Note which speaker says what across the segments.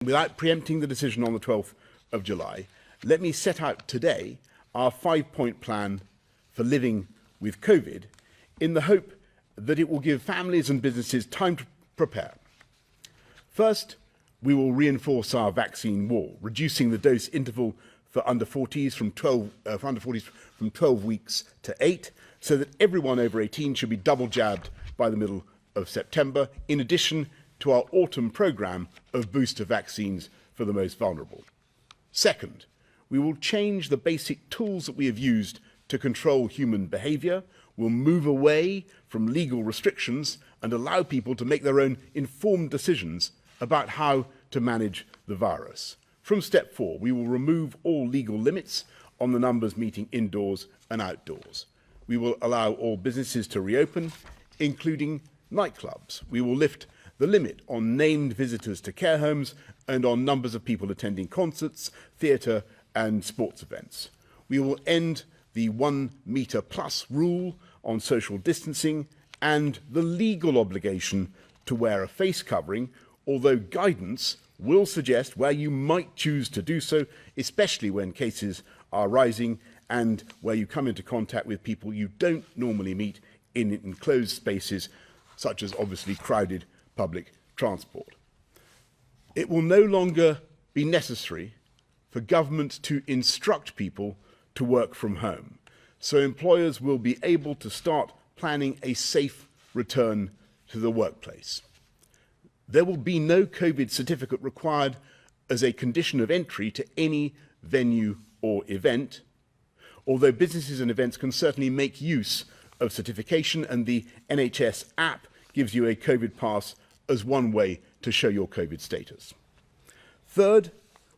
Speaker 1: Without preempting the decision on the 12th of July, let me set out today our 5-point plan for living with COVID in the hope that it will give families and businesses time to prepare. First, we will reinforce our vaccine wall, reducing the dose interval for under 40s from 12 weeks to 8, so that everyone over 18 should be double jabbed by the middle of September, in addition to our autumn programme of booster vaccines for the most vulnerable. Second, we will change the basic tools that we have used to control human behaviour. We'll move away from legal restrictions and allow people to make their own informed decisions about how to manage the virus. From step 4, we will remove all legal limits on the numbers meeting indoors and outdoors. We will allow all businesses to reopen, including nightclubs. We will lift the limit on named visitors to care homes and on numbers of people attending concerts, theatre and sports events. We will end the 1-metre plus rule on social distancing and the legal obligation to wear a face covering, although guidance will suggest where you might choose to do so, especially when cases are rising and where you come into contact with people you don't normally meet in enclosed spaces, such as obviously crowded public transport. It will no longer be necessary for government to instruct people to work from home, so employers will be able to start planning a safe return to the workplace. There will be no COVID certificate required as a condition of entry to any venue or event, although businesses and events can certainly make use of certification, and the NHS app gives you a COVID pass as one way to show your COVID status. Third,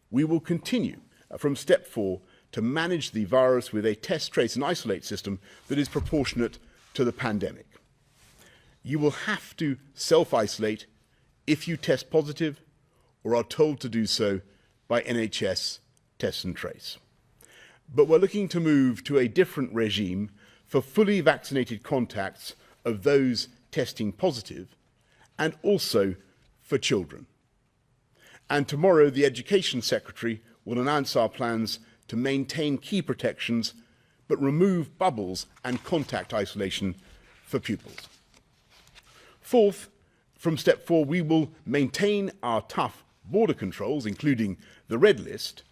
Speaker 1: we will continue from step 4 to manage the virus with a test, trace and isolate system that is proportionate to the pandemic. You will have to self-isolate if you test positive or are told to do so by NHS Test and Trace. But we're looking to move to a different regime for fully vaccinated contacts of those testing positive, and also for children. And tomorrow, the Education Secretary will announce our plans to maintain key protections, but remove bubbles and contact isolation for pupils. Fourth, from step 4, we will maintain our tough border controls, including the red list,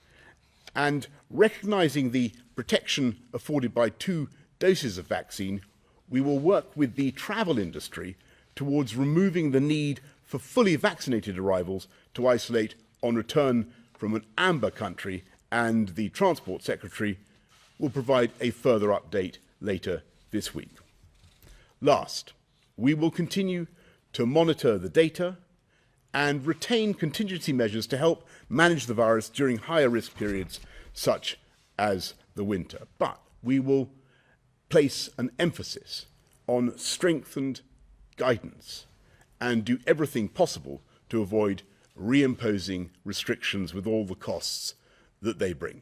Speaker 1: and recognising the protection afforded by 2 doses of vaccine, we will work with the travel industry towards removing the need for fully vaccinated arrivals to isolate on return from an amber country, and the Transport Secretary will provide a further update later this week. Last, we will continue to monitor the data and retain contingency measures to help manage the virus during higher risk periods such as the winter. But we will place an emphasis on strengthened guidance and do everything possible to avoid reimposing restrictions with all the costs that they bring.